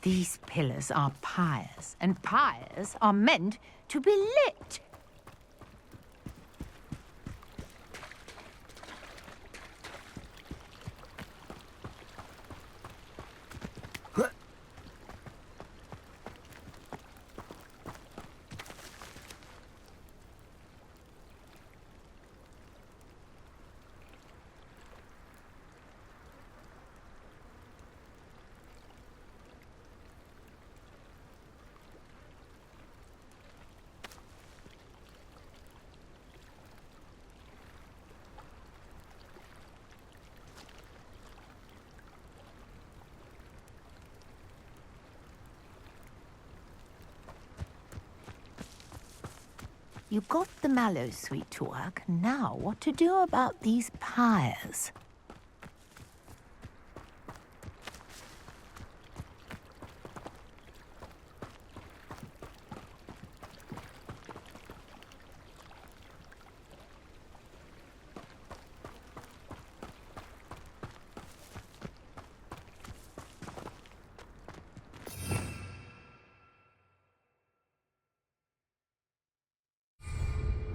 These pillars are pyres, and pyres are meant to be lit. You got the mallow sweet to work. Now what to do about these pyres?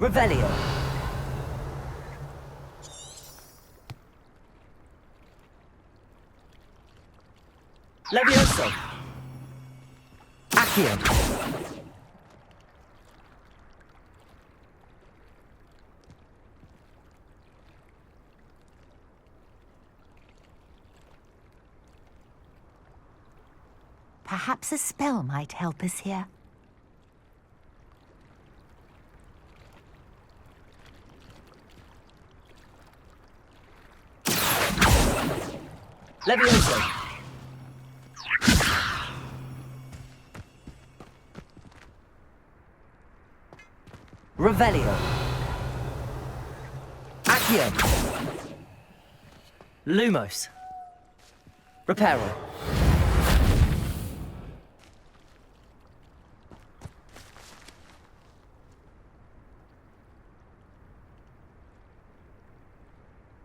Revelio. Levioso. Accio. Perhaps a spell might help us here. Levioso. Revelio. Accio. Lumos. Reparo.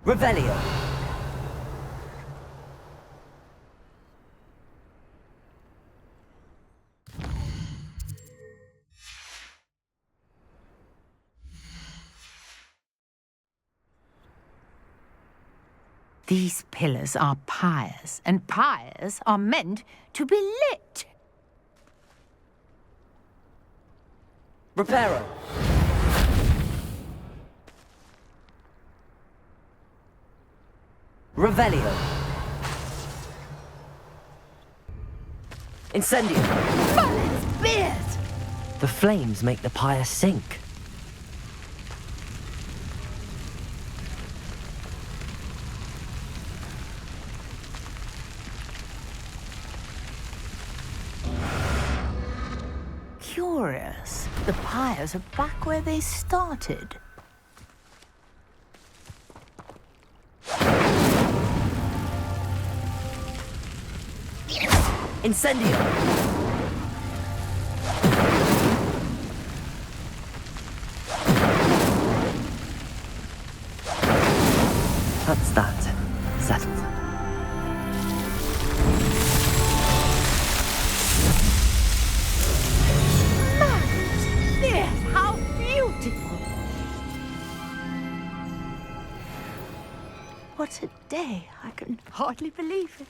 Revelio. These pillars are pyres, and pyres are meant to be lit. Reparo. Revelio. Incendio. Mullins beard! The flames make the pyre sink. Curious. The pyres are back where they started. Incendio. That's that. Settled. Yes, how beautiful! What a day. I can hardly believe it.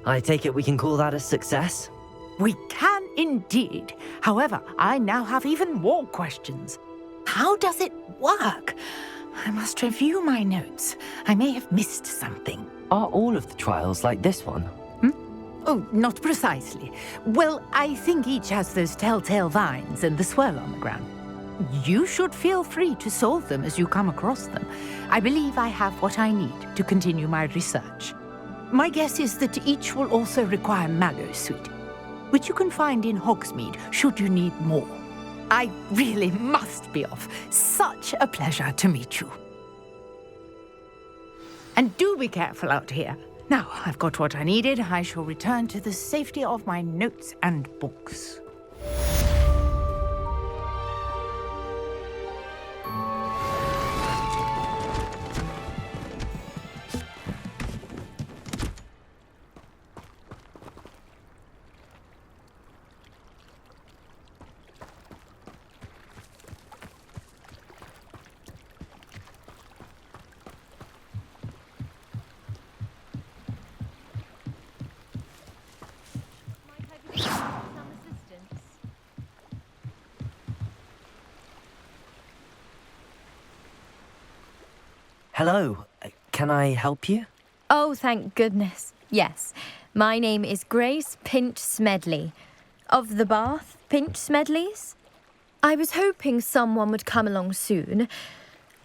I take it we can call that a success? We can indeed. However, I now have even more questions. How does it work? I must review my notes. I may have missed something. Are all of the trials like this one? Oh, not precisely. Well, I think each has those telltale vines and the swirl on the ground. You should feel free to solve them as you come across them. I believe I have what I need to continue my research. My guess is that each will also require mallow sweet, which you can find in Hogsmeade should you need more. I really must be off. Such a pleasure to meet you. And do be careful out here. Now, I've got what I needed. I shall return to the safety of my notes and books. Hello. Can I help you? Oh, thank goodness. Yes. My name is Grace Pinch Smedley. Of the Bath Pinch Smedleys? I was hoping someone would come along soon.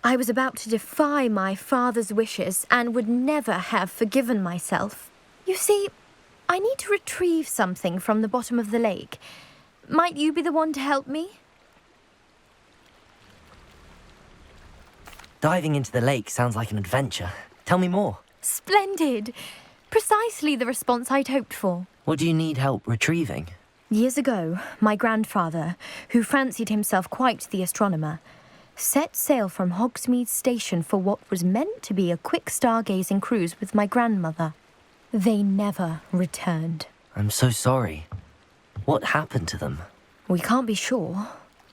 I was about to defy my father's wishes and would never have forgiven myself. You see, I need to retrieve something from the bottom of the lake. Might you be the one to help me? Diving into the lake sounds like an adventure. Tell me more. Splendid! Precisely the response I'd hoped for. What do you need help retrieving? Years ago, my grandfather, who fancied himself quite the astronomer, set sail from Hogsmeade Station for what was meant to be a quick stargazing cruise with my grandmother. They never returned. I'm so sorry. What happened to them? We can't be sure.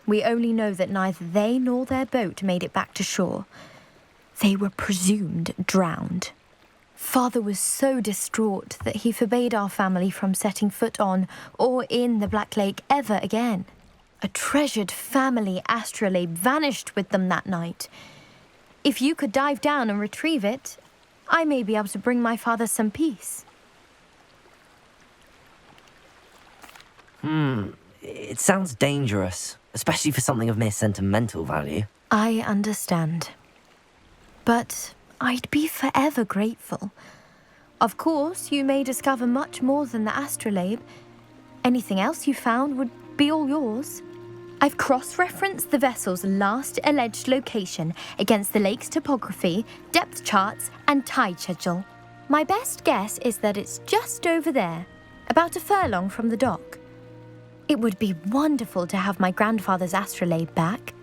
We only know that neither they nor their boat made it back to shore. They were presumed drowned. Father was so distraught that he forbade our family from setting foot on or in the Black Lake ever again. A treasured family astrolabe vanished with them that night. If you could dive down and retrieve it, I may be able to bring my father some peace. It sounds dangerous, especially for something of mere sentimental value. I understand. But I'd be forever grateful. Of course, you may discover much more than the astrolabe. Anything else you found would be all yours. I've cross-referenced the vessel's last alleged location against the lake's topography, depth charts, and tide schedule. My best guess is that it's just over there, about a furlong from the dock. It would be wonderful to have my grandfather's astrolabe back.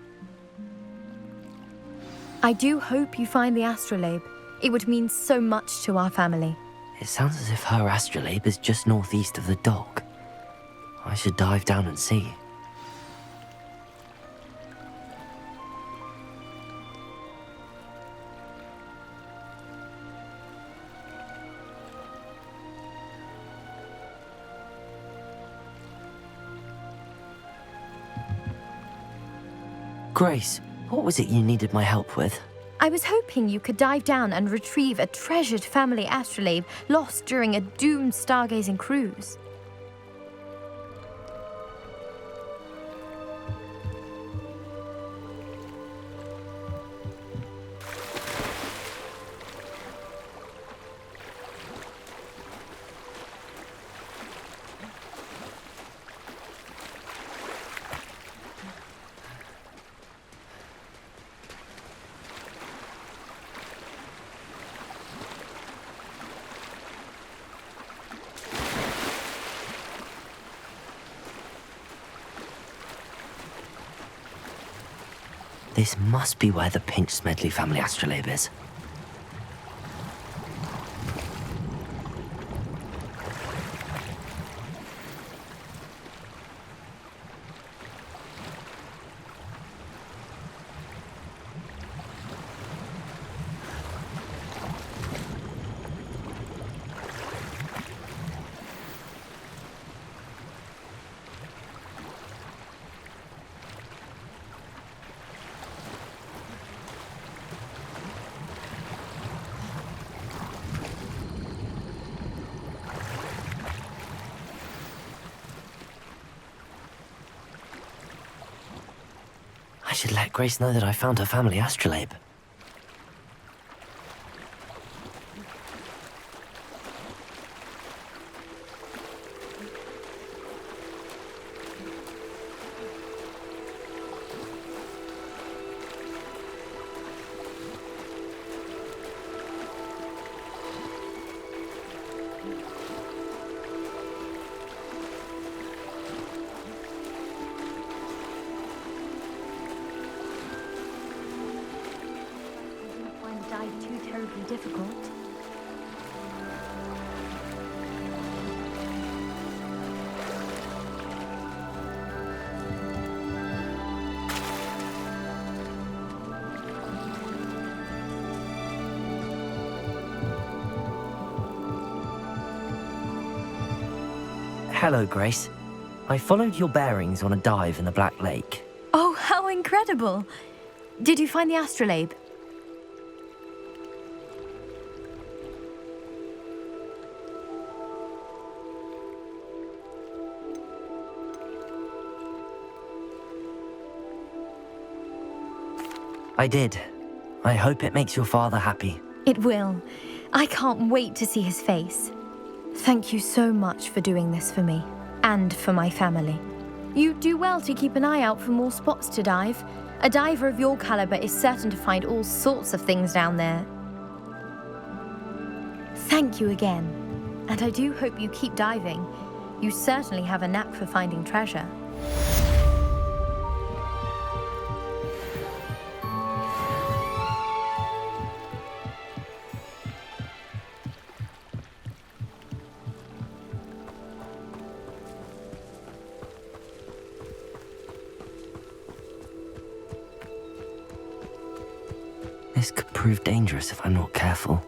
I do hope you find the astrolabe. It would mean so much to our family. It sounds as if her astrolabe is just northeast of the dock. I should dive down and see. Grace, what was it you needed my help with? I was hoping you could dive down and retrieve a treasured family astrolabe lost during a doomed stargazing cruise. This must be where the Pinch Smedley family astrolabe is. I should let Grace know that I found her family astrolabe. Too terribly difficult. Hello, Grace. I followed your bearings on a dive in the Black Lake. Oh, how incredible! Did you find the astrolabe? I did. I hope it makes your father happy. It will. I can't wait to see his face. Thank you so much for doing this for me, and for my family. You do well to keep an eye out for more spots to dive. A diver of your caliber is certain to find all sorts of things down there. Thank you again, and I do hope you keep diving. You certainly have a knack for finding treasure. This could prove dangerous if I'm not careful.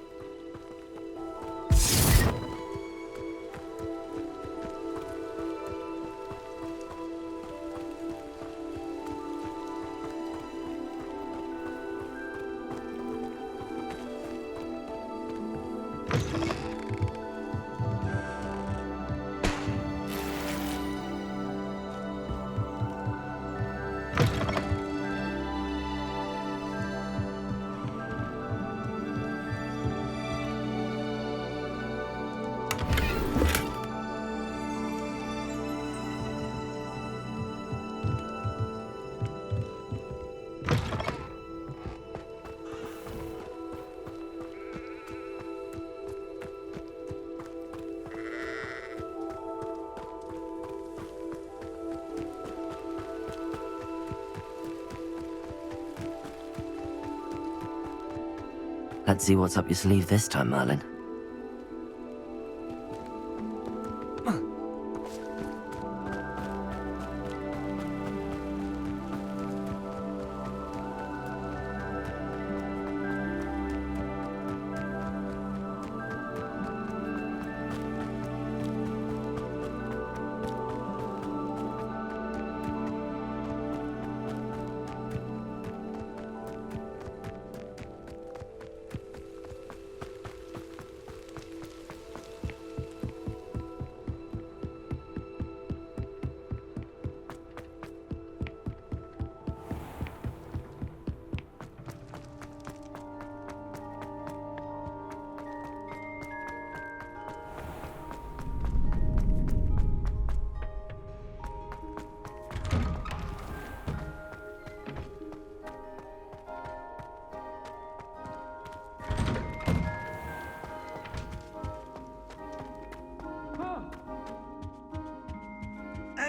Let's see what's up your sleeve this time, Merlin.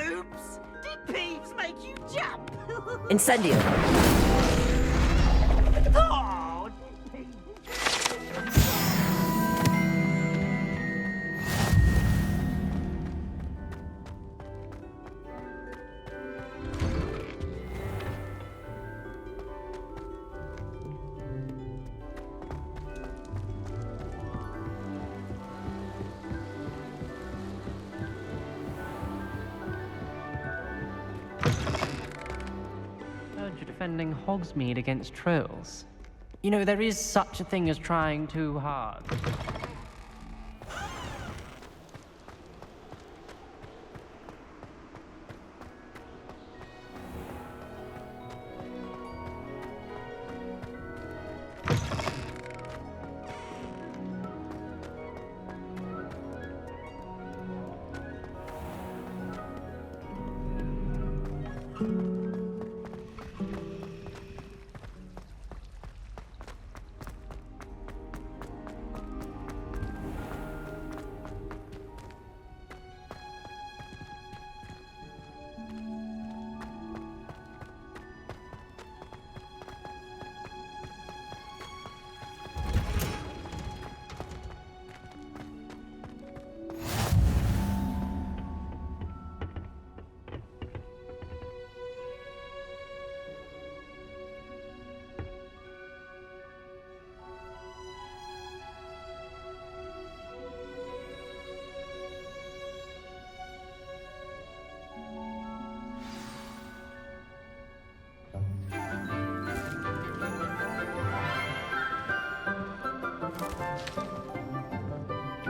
Oops! Did Peeves make you jump? Incendio! Oh, You're defending Hogsmeade against trolls. You know, there is such a thing as trying too hard.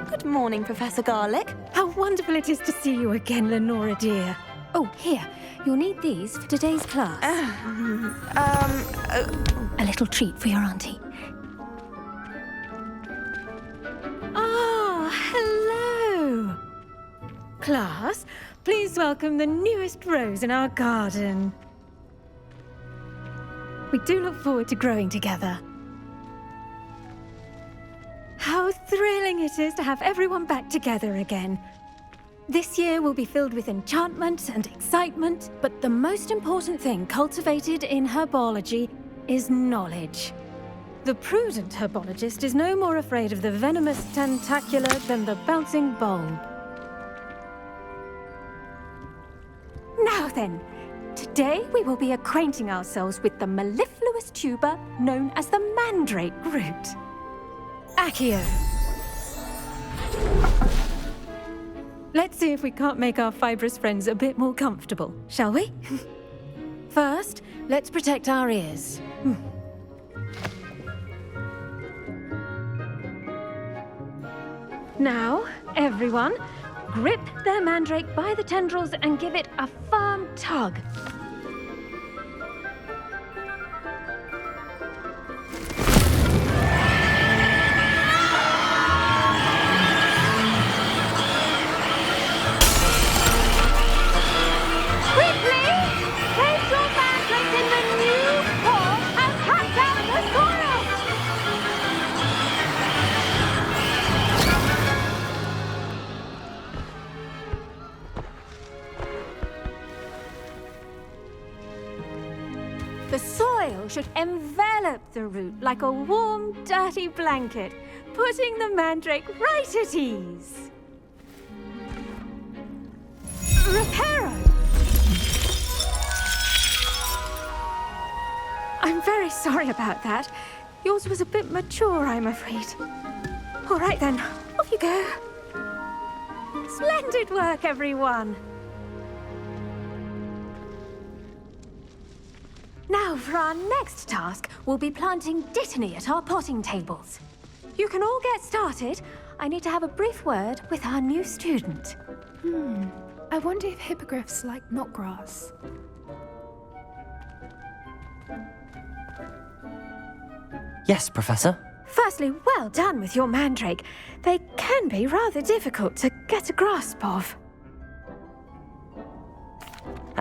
Good morning, Professor Garlick. How wonderful it is to see you again, Lenora dear. Oh, here, you'll need these for today's class. A little treat for your auntie. Ah, hello! Class, please welcome the newest rose in our garden. We do look forward to growing together. How thrilling it is to have everyone back together again. This year will be filled with enchantment and excitement, but the most important thing cultivated in herbology is knowledge. The prudent herbologist is no more afraid of the venomous tentacula than the bouncing bulb. Now then, today we will be acquainting ourselves with the mellifluous tuber known as the mandrake root. Accio. Let's see if we can't make our fibrous friends a bit more comfortable, shall we? First, let's protect our ears. Now, everyone, grip their mandrake by the tendrils and give it a firm tug. The soil should envelop the root like a warm, dirty blanket, putting the mandrake right at ease. Reparo! I'm very sorry about that. Yours was a bit mature, I'm afraid. All right then, off you go. Splendid work, everyone. Now, for our next task, we'll be planting dittany at our potting tables. You can all get started. I need to have a brief word with our new student. I wonder if hippogriffs like knotgrass. Yes, Professor. Firstly, well done with your mandrake. They can be rather difficult to get a grasp of.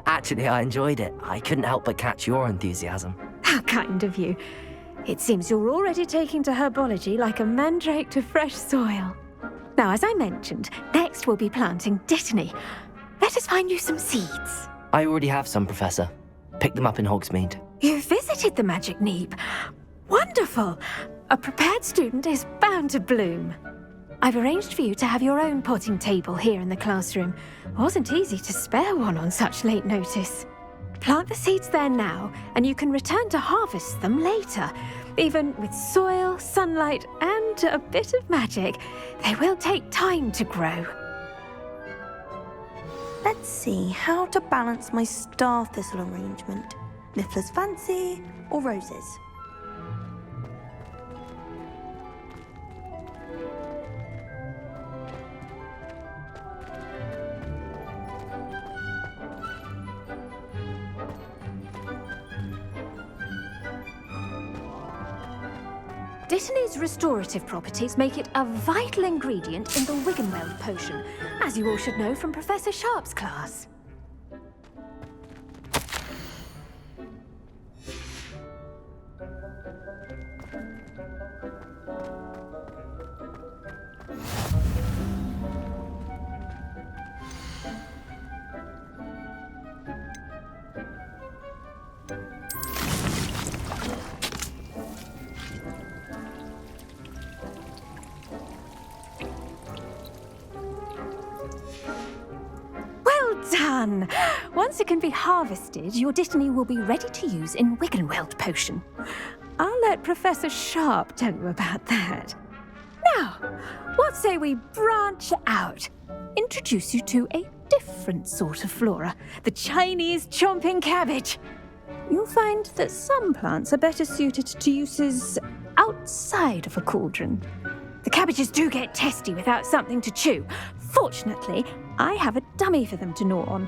Actually, I enjoyed it. I couldn't help but catch your enthusiasm. How kind of you. It seems you're already taking to herbology like a mandrake to fresh soil. Now, as I mentioned, next we'll be planting dittany. Let us find you some seeds. I already have some, Professor. Picked them up in Hogsmeade. You visited the Magic Neep. Wonderful! A prepared student is bound to bloom. I've arranged for you to have your own potting table here in the classroom. Wasn't easy to spare one on such late notice. Plant the seeds there now, and you can return to harvest them later. Even with soil, sunlight, and a bit of magic, they will take time to grow. Let's see how to balance my star thistle arrangement. Niffler's fancy or roses? Dittany's restorative properties make it a vital ingredient in the Wiggenweld potion, as you all should know from Professor Sharp's class. Done! Once it can be harvested, your dittany will be ready to use in Wiggenweld potion. I'll let Professor Sharp tell you about that. Now, what say we branch out? Introduce you to a different sort of flora, the Chinese chomping cabbage. You'll find that some plants are better suited to uses outside of a cauldron. The cabbages do get testy without something to chew. Fortunately, I have a dummy for them to gnaw on.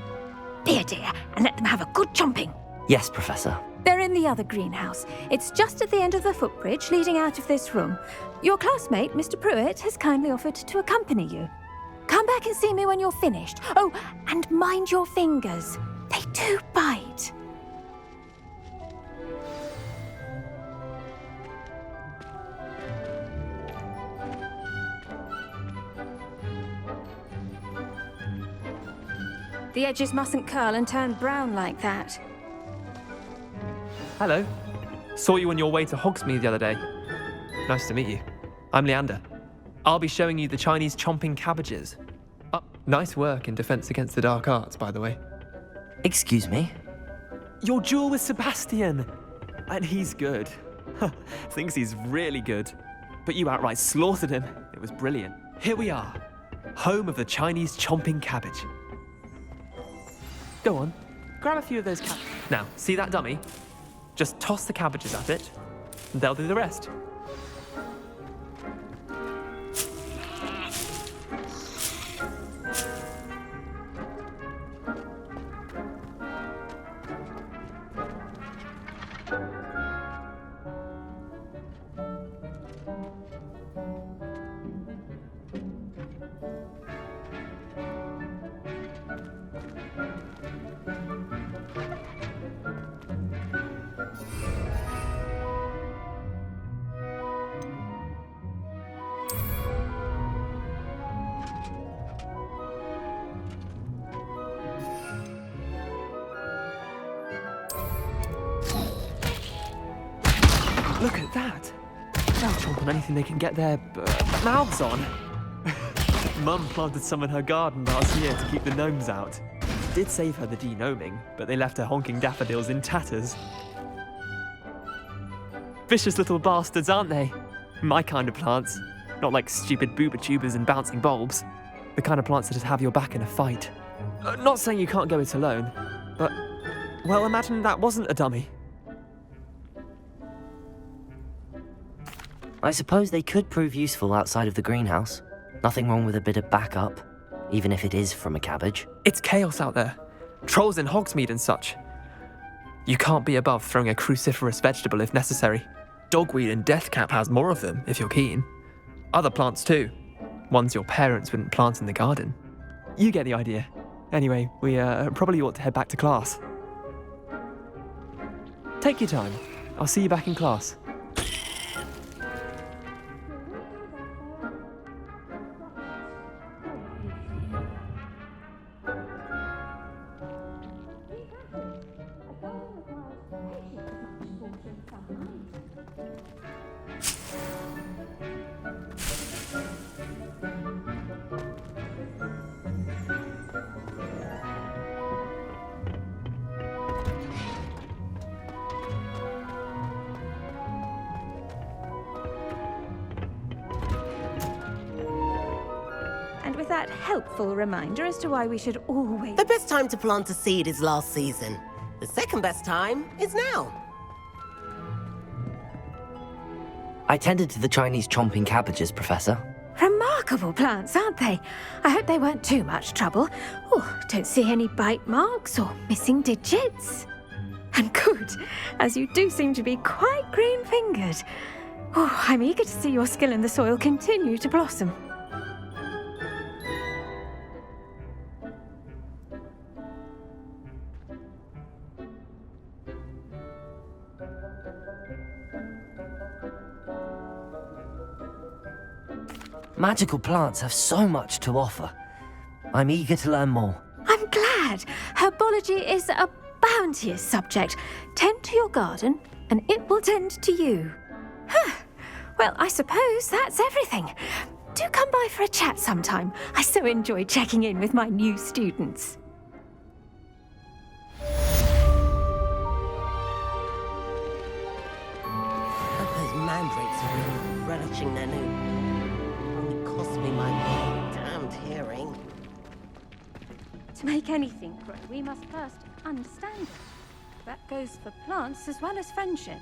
Be a dear and let them have a good chomping. Yes, Professor. They're in the other greenhouse. It's just at the end of the footbridge leading out of this room. Your classmate, Mr. Pruitt, has kindly offered to accompany you. Come back and see me when you're finished. Oh, and mind your fingers. They do bite. The edges mustn't curl and turn brown like that. Hello. Saw you on your way to Hogsmeade the other day. Nice to meet you. I'm Leander. I'll be showing you the Chinese chomping cabbages. Nice work in Defense Against the Dark Arts, by the way. Excuse me? Your duel with Sebastian! And he's good. Thinks he's really good. But you outright slaughtered him. It was brilliant. Here we are. Home of the Chinese chomping cabbage. Go on. Grab a few of those cabbages. Now, see that dummy? Just toss the cabbages at it, and they'll do the rest. Look at that! They'll chomp on anything they can get their mouths on. Mum planted some in her garden last year to keep the gnomes out. Did save her the de-gnoming, but they left her honking daffodils in tatters. Vicious little bastards, aren't they? My kind of plants. Not like stupid booba tubers and bouncing bulbs. The kind of plants that just have your back in a fight. Not saying you can't go it alone, but... well, imagine that wasn't a dummy. I suppose they could prove useful outside of the greenhouse. Nothing wrong with a bit of backup, even if it is from a cabbage. It's chaos out there. Trolls in Hogsmeade and such. You can't be above throwing a cruciferous vegetable if necessary. Dogweed and deathcap has more of them, if you're keen. Other plants too. Ones your parents wouldn't plant in the garden. You get the idea. Anyway, we probably ought to head back to class. Take your time. I'll see you back in class. With that helpful reminder as to why we should always... The best time to plant a seed is last season. The second best time is now. I tended to the Chinese chomping cabbages, Professor. Remarkable plants, aren't they? I hope they weren't too much trouble. Oh, don't see any bite marks or missing digits. And good, as you do seem to be quite green-fingered. Oh, I'm eager to see your skill in the soil continue to blossom. Magical plants have so much to offer. I'm eager to learn more. I'm glad. Herbology is a bounteous subject. Tend to your garden, and it will tend to you. Well, I suppose that's everything. Do come by for a chat sometime. I so enjoy checking in with my new students. Those mandrakes are really relishing their new... only cost me my damned hearing. To make anything grow, we must first understand it. That goes for plants as well as friendships.